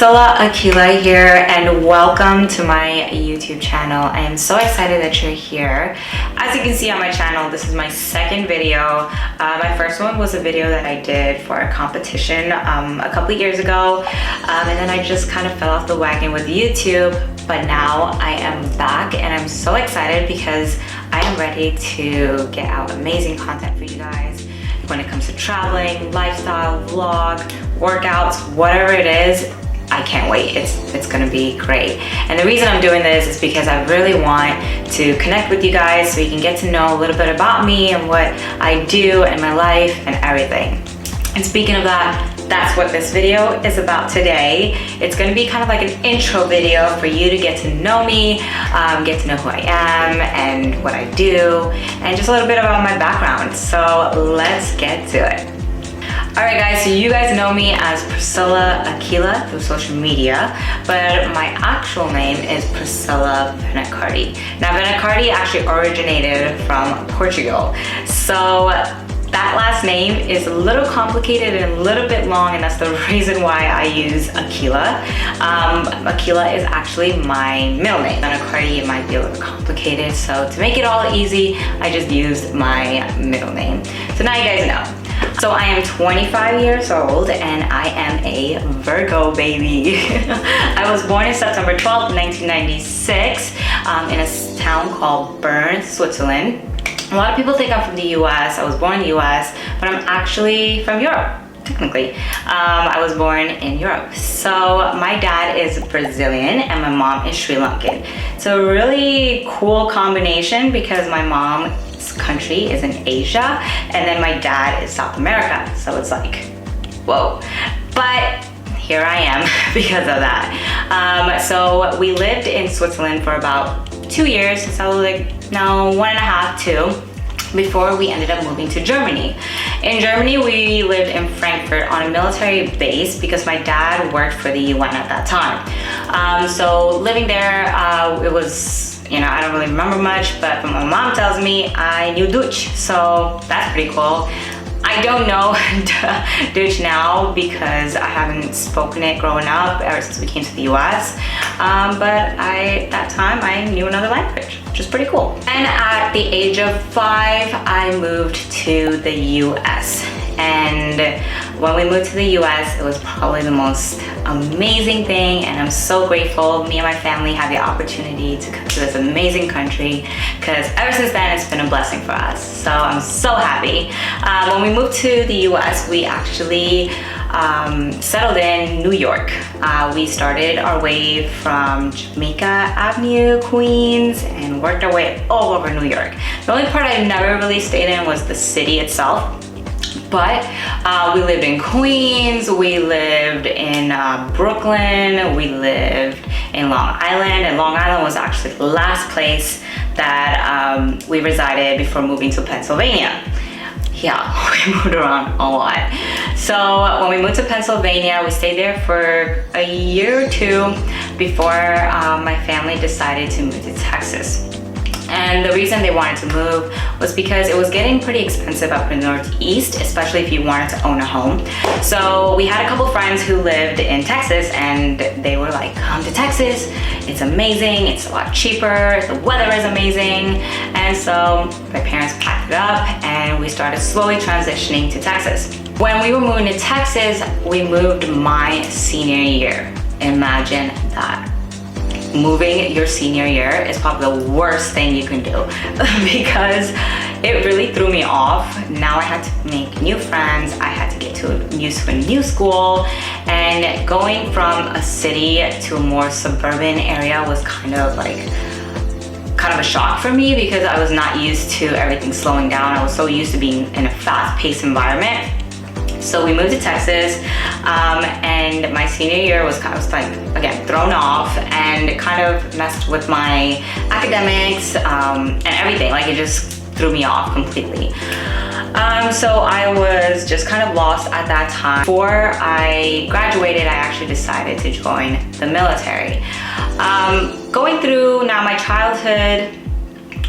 Priscilla Aqilla here, and welcome to my YouTube channel. I am so excited that you're here. As you can see on my channel, this is my second video. My first one was a video that I did for a competition a couple years ago, and then I just kind of fell off the wagon with YouTube, but now I am back and I'm so excited because I am ready to get out amazing content for you guys when it comes to traveling, lifestyle, vlog, workouts, whatever it is. I can't wait. It's gonna be great. And the reason I'm doing this is because I really want to connect with you guys so you can get to know a little bit about me and what I do in my life and everything. And speaking of that, that's what this video is about today. It's gonna be kind of like an intro video for you to get to know me, get to know who I am and what I do, and just a little bit about my background. So let's get to it. Alright guys, so you guys know me as Priscilla Aqilla through social media, but my actual name is Priscilla Aqilla. Now Aqilla actually originated from Portugal. So that last name is a little complicated and a little bit long, and that's the reason why I use Aqilla. Aqilla is actually my middle name. Aqilla might be a little complicated, so to make it all easy, I just used my middle name. So now you guys know. So I am 25 years old and I am a Virgo baby. I was born in September 12th, 1996 in a town called Bern, Switzerland. A lot of people think I'm from the US. I was born in the US, but I'm actually from Europe, technically. I was born in Europe. So my dad is Brazilian and my mom is Sri Lankan. So a really cool combination because my mom's country is in Asia and then my dad is South America. So it's like, whoa. But here I am because of that. So we lived in Switzerland for about 2 years, so like, no, 1.5, 2, before we ended up moving to Germany. In Germany, we lived in Frankfurt on a military base because my dad worked for the UN at that time. So living there, it was, you know, I don't really remember much, but my mom tells me I knew Dutch, so that's pretty cool. I don't know Dutch now because I haven't spoken it growing up ever since we came to the US. But that time I knew another language, which is pretty cool. And at the age of 5, I moved to the US. And when we moved to the US, it was probably the most amazing thing, and I'm so grateful. Me and my family had the opportunity to come to this amazing country because ever since then it's been a blessing for us. So I'm so happy. When we moved to the US, we actually settled in New York. We started our way from Jamaica Avenue, Queens, and worked our way all over New York. The only part I never really stayed in was the city itself. But we lived in Queens, we lived in Brooklyn, we lived in Long Island, and Long Island was actually the last place that we resided before moving to Pennsylvania. Yeah, we moved around a lot. So when we moved to Pennsylvania, we stayed there for a year or two before my family decided to move to Texas. And the reason they wanted to move was because it was getting pretty expensive up in the Northeast, especially if you wanted to own a home. So we had a couple friends who lived in Texas and they were like, come to Texas, it's amazing, it's a lot cheaper, the weather is amazing. And so my parents packed it up and we started slowly transitioning to Texas. When we were moving to Texas, we moved my senior year. Imagine that. Moving your senior year is probably the worst thing you can do because it really threw me off. Now I had to make new friends, I had to get used to a new school, and going from a city to a more suburban area was kind of a shock for me because I was not used to everything slowing down. I was so used to being in a fast-paced environment. So we moved to Texas, and my senior year was kind of like, again, thrown off, and it kind of messed with my academics and everything. Like, it just threw me off completely. So I was just kind of lost at that time. Before I graduated, I actually decided to join the military. Going through now my childhood,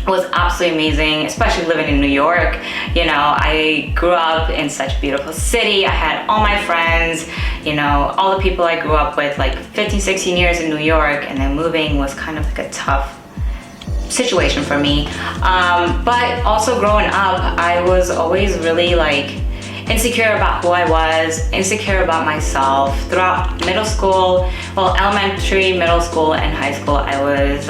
was absolutely amazing, especially living in New York. You know, I grew up in such a beautiful city. I had all my friends, you know, all the people I grew up with, like 15, 16 years in New York, and then moving was kind of like a tough situation for me. But also growing up, I was always really like insecure about who I was, insecure about myself. Throughout middle school, well, elementary, middle school, and high school, I was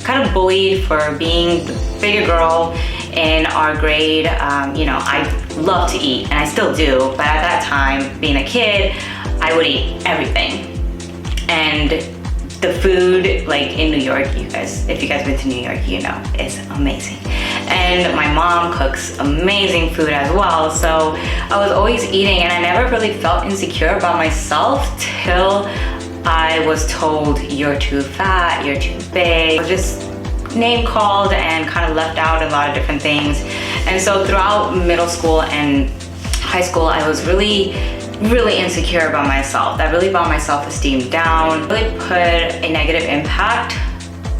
kind of bullied for being the bigger girl in our grade. You know, I love to eat, and I still do, but at that time, being a kid, I would eat everything. And the food, like in New York, you guys, if you guys been to New York, you know, it's amazing. And my mom cooks amazing food as well. So I was always eating, and I never really felt insecure about myself till I was told, you're too fat, you're too big. I was just name called and kind of left out a lot of different things. And so throughout middle school and high school, I was really insecure about myself. That really brought my self-esteem down, really put a negative impact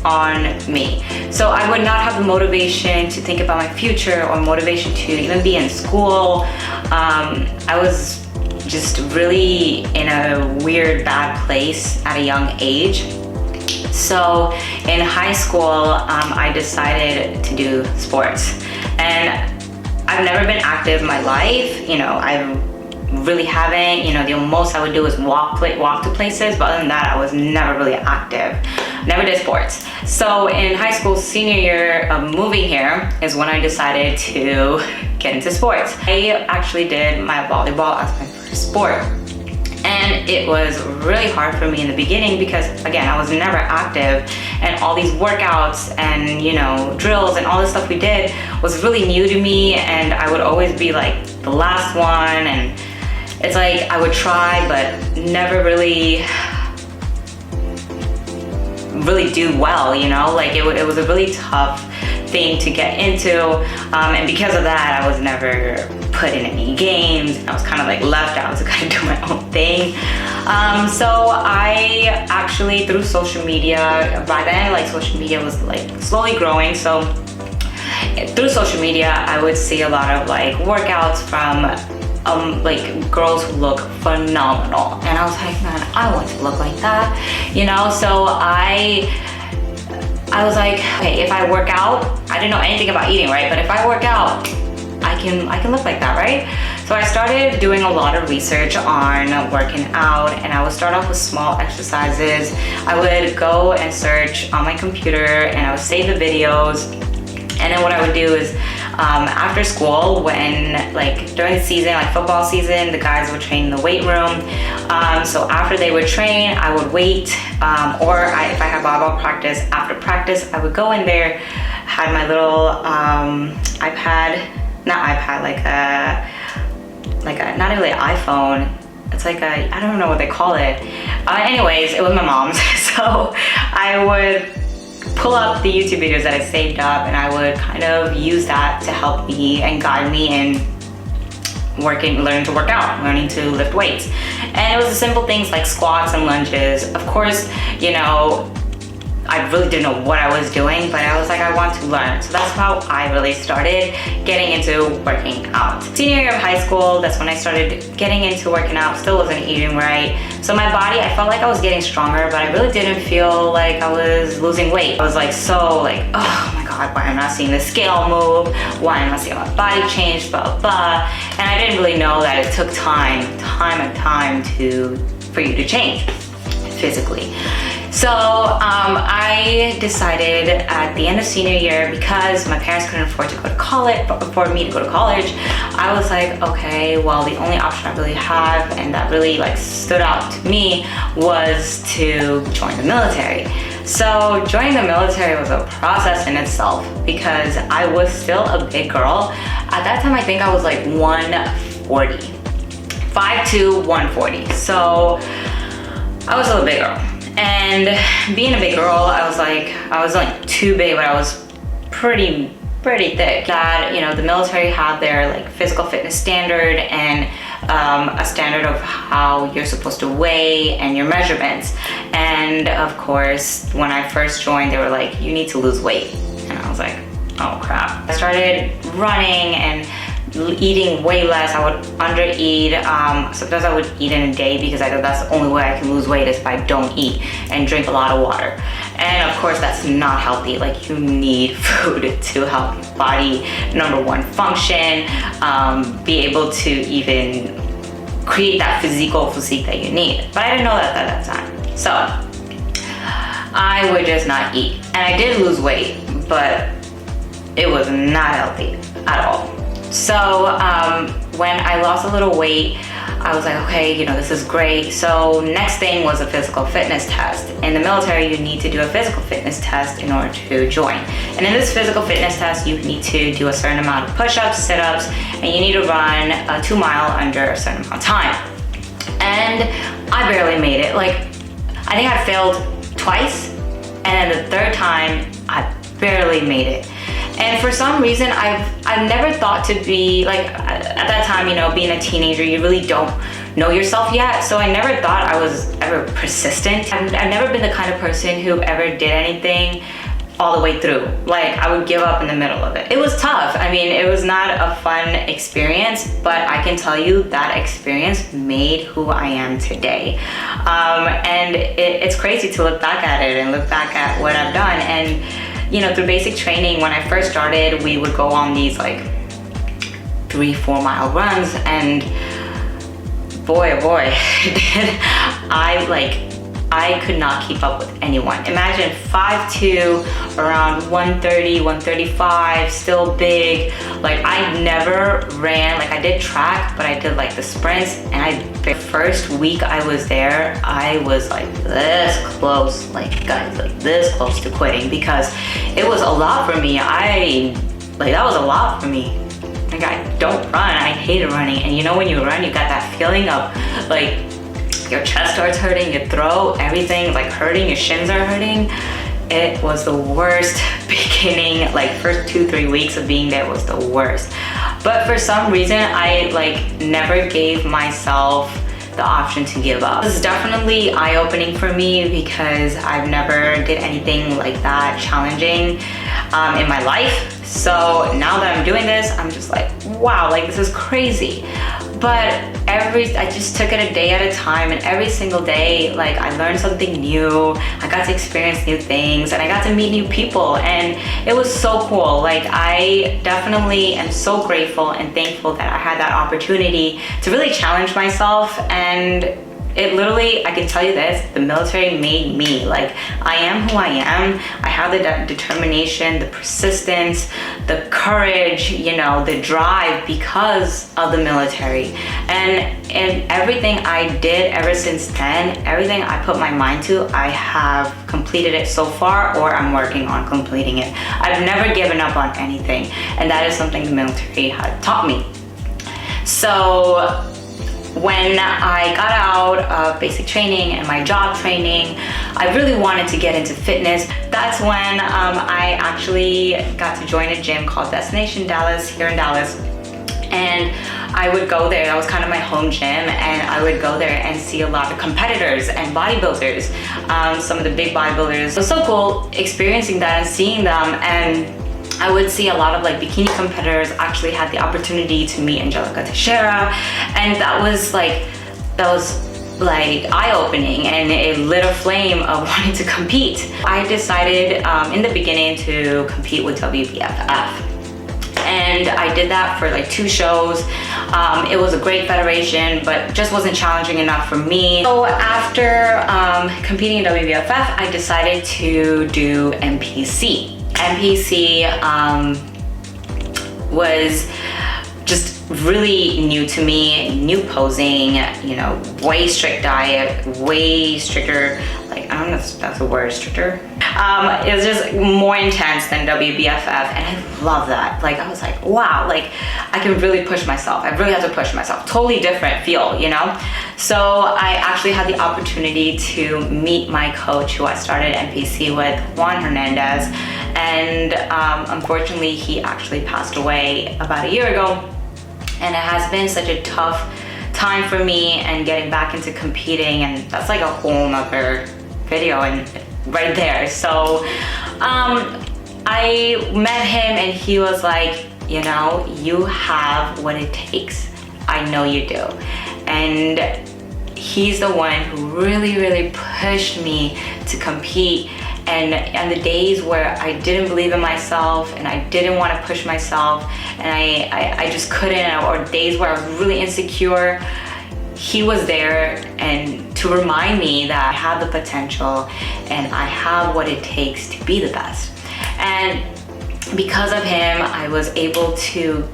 on me. So I would not have the motivation to think about my future or motivation to even be in school. I was just really in a weird, bad place at a young age. So in high school, I decided to do sports. And I've never been active in my life. You know, I really haven't. You know, the most I would do is walk to places, but other than that, I was never really active. Never did sports. So in high school, senior year of moving here is when I decided to get into sports. I actually did my volleyball as my first sport. And it was really hard for me in the beginning because, again, I was never active, and all these workouts and, you know, drills and all this stuff we did was really new to me, and I would always be like the last one, and it's like I would try but never really do well, you know? Like it was a really tough thing to get into, and because of that, I was never put in any games. I was kind of like left out to kind of do my own thing. So I actually, through social media, by then, like social media was like slowly growing. So through social media, I would see a lot of like workouts from like girls who look phenomenal, and I was like, man, I want to look like that, you know? So I was like, okay, if I work out, I didn't know anything about eating, right? But if I work out, I can look like that, right? So I started doing a lot of research on working out, and I would start off with small exercises. I would go and search on my computer, and I would save the videos. And then what I would do is after school, when like during the season, like football season, the guys would train in the weight room. So after they would train, I would wait, or if I had volleyball practice, after practice, I would go in there, had my little not really an iPhone. It's like I don't know what they call it. Anyways, it was my mom's. So I would pull up the YouTube videos that I saved up, and I would kind of use that to help me and guide me in learning to work out, learning to lift weights. And it was the simple things like squats and lunges. Of course, you know, I really didn't know what I was doing, but I was like, I want to learn. So that's how I really started getting into working out. Senior year of high school, that's when I started getting into working out. Still wasn't eating right. So my body, I felt like I was getting stronger, but I really didn't feel like I was losing weight. I was like, so like, oh my God, why am I not seeing the scale move? Why am I seeing my body change, blah, blah, blah. And I didn't really know that it took time for you to change physically. So I decided at the end of senior year, because my parents couldn't afford me to go to college, I was like, okay, well, the only option I really have, and that really like stood out to me, was to join the military. So joining the military was a process in itself, because I was still a big girl. At that time, I think I was like 140, 5'2", 140. So I was still a big girl. And being a big girl, I was like too big, but I was pretty thick. That, you know, the military had their like physical fitness standard and a standard of how you're supposed to weigh and your measurements. And of course, when I first joined, they were like, you need to lose weight. And I was like, oh crap. I started running and eating way less. I would undereat. Sometimes I would eat in a day because I thought that's the only way I can lose weight is if I don't eat and drink a lot of water. And of course that's not healthy. Like, you need food to help your body, number one, function, be able to even create that physique that you need. But I didn't know that at that time. So I would just not eat. And I did lose weight, but it was not healthy at all. So when I lost a little weight, I was like, okay, you know, this is great. So next thing was a physical fitness test. In the military, you need to do a physical fitness test in order to join. And in this physical fitness test, you need to do a certain amount of push-ups, sit-ups, and you need to run a 2 mile under a certain amount of time. And I barely made it. Like, I think I failed twice, and then the third time, I barely made it. And for some reason, I've never thought to be, like, at that time, you know, being a teenager, you really don't know yourself yet. So I never thought I was ever persistent. I've never been the kind of person who ever did anything all the way through. Like, I would give up in the middle of it. It was tough. I mean, it was not a fun experience, but I can tell you that experience made who I am today. And it's crazy to look back at it and look back at what I've done. And you know, through basic training, when I first started, we would go on these like 3-4 mile runs, and boy, oh boy, I could not keep up with anyone. Imagine 5'2", around 130, 135, still big. Like, I never ran, like I did track, but I did like the sprints, and the first week I was there, I was like this close, like guys, like this close to quitting, because it was a lot for me. That was a lot for me. Like, I don't run, I hated running. And you know, when you run, you got that feeling of like, your chest starts hurting, your throat, everything like hurting, your shins are hurting. It was the worst beginning, like first 2-3 weeks of being there was the worst. But for some reason, I like never gave myself the option to give up. This is definitely eye-opening for me because I've never did anything like that challenging in my life. So now that I'm doing this, I'm just like, wow, like this is crazy. But I just took it a day at a time, and every single day, like I learned something new. I got to experience new things, and I got to meet new people, and it was so cool. Like, I definitely am so grateful and thankful that I had that opportunity to really challenge myself. And it literally, I can tell you this, the military made me. Like, I am who I am. I have the determination, the persistence, the courage, you know, the drive because of the military. And everything I did ever since then, everything I put my mind to, I have completed it so far, or I'm working on completing it. I've never given up on anything. And that is something the military had taught me. So when I got out of basic training and my job training, I really wanted to get into fitness. That's when I actually got to join a gym called Destination Dallas here in Dallas. And I would go there, that was kind of my home gym, and I would go there and see a lot of competitors and bodybuilders, some of the big bodybuilders. It was so cool experiencing that and seeing them. And I would see a lot of like bikini competitors. Actually had the opportunity to meet Angelica Teixeira, and that was like eye-opening, and it lit a flame of wanting to compete. I decided in the beginning to compete with WBFF. And I did that for like 2 shows. It was a great federation, but just wasn't challenging enough for me. So after competing in WBFF, I decided to do NPC. NPC was just really new to me, new posing, you know, way strict diet, way stricter, like, I don't know if that's a word, stricter. It was just more intense than WBFF, and I love that. Like, I was like, wow, like I can really push myself. I really have to push myself. Totally different feel, you know? So I actually had the opportunity to meet my coach who I started NPC with, Juan Hernandez, and unfortunately he actually passed away about a year ago. And it has been such a tough time for me and getting back into competing, and that's like a whole nother video and right there. So I I met him and he was like, you know, you have what it takes. I know you do. And he's the one who really pushed me to compete. And on the days where I didn't believe in myself and I didn't want to push myself and I just couldn't, or days where I was really insecure, he was there and to remind me that I have the potential and I have what it takes to be the best. And because of him, I was able to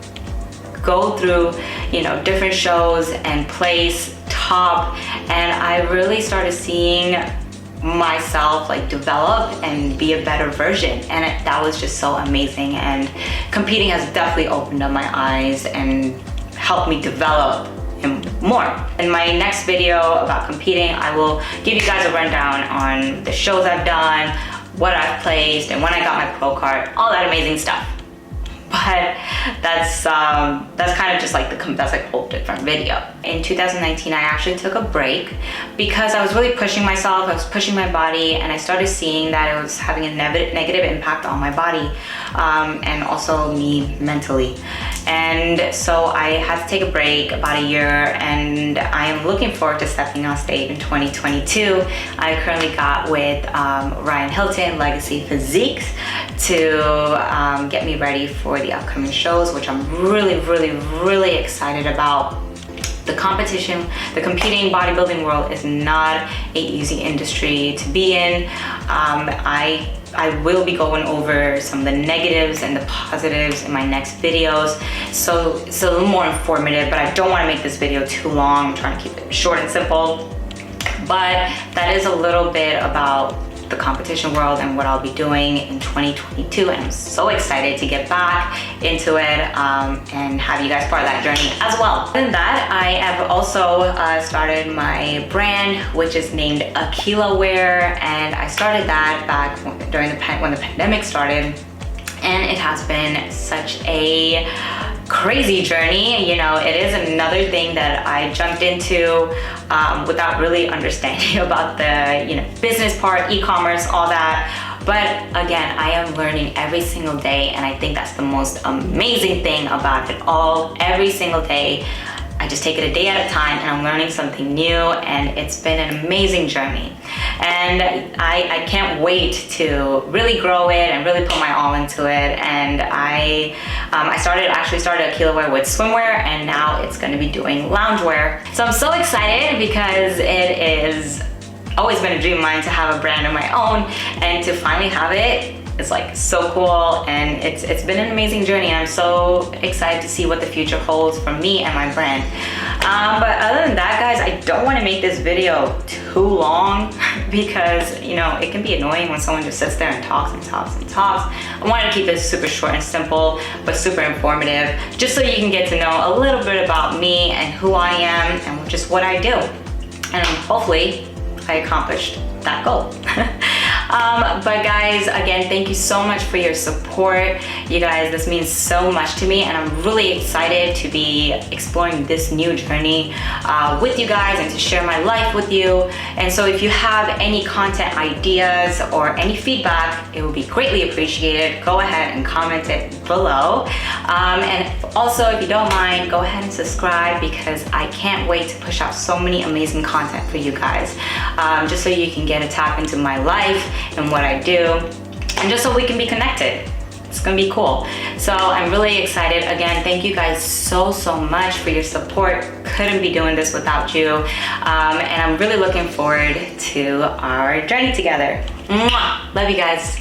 go through, you know, different shows and place top, and I really started seeing myself like develop and be a better version, and that was just so amazing. And competing has definitely opened up my eyes and helped me develop him more. In my next video about competing, I will give you guys a rundown on the shows I've done, what I've placed, and when I got my pro card, all that amazing stuff. But that's kind of just like that's like a whole different video. In 2019, I actually took a break because I was really pushing myself, I was pushing my body, and I started seeing that it was having a negative impact on my body and also me mentally. And so I had to take a break about a year, and I am looking forward to stepping on stage in 2022. I currently got with Ryan Hilton, Legacy Physiques, to get me ready for the upcoming shows, which I'm really excited about. The competition, the competing bodybuilding world is not an easy industry to be in. I will be going over some of the negatives and the positives in my next videos. So it's a little more informative, but I don't want to make this video too long. I'm trying to keep it short and simple. But that is a little bit about the competition world and what I'll be doing in 2022, and I'm so excited to get back into it and have you guys part of that journey as well. Other than that, I have also started my brand, which is named Aqilla Wear, and I started that back during when the pandemic started, and it has been such a crazy journey. You know, it is another thing that I jumped into without really understanding about the, you know, business part, e-commerce, all that. But again, I am learning every single day, and I think that's the most amazing thing about it all. Every single day, I just take it a day at a time, and I'm learning something new, and it's been an amazing journey. And I can't wait to really grow it and really put my all into it. And I actually started Aqilla Wear with swimwear, and now it's going to be doing loungewear. So I'm so excited because it is always been a dream of mine to have a brand of my own, and to finally have it, it's like so cool, and it's been an amazing journey. I'm so excited to see what the future holds for me and my brand. But other than that, guys, I don't want to make this video too long because, you know, it can be annoying when someone just sits there and talks. I wanted to keep it super short and simple, but super informative, just so you can get to know a little bit about me and who I am and just what I do. And hopefully I accomplished that goal. But guys, again, thank you so much for your support. You guys, this means so much to me, and I'm really excited to be exploring this new journey with you guys and to share my life with you. And so if you have any content ideas or any feedback, it would be greatly appreciated. Go ahead and comment it below. And also, if you don't mind, go ahead and subscribe, because I can't wait to push out so many amazing content for you guys, just so you can get a tap into my life and what I do, and just so we can be connected. It's gonna be cool. So I'm really excited. Again, thank you guys so much for your support. Couldn't be doing this without you. And I'm really looking forward to our journey together. Mwah! Love you guys.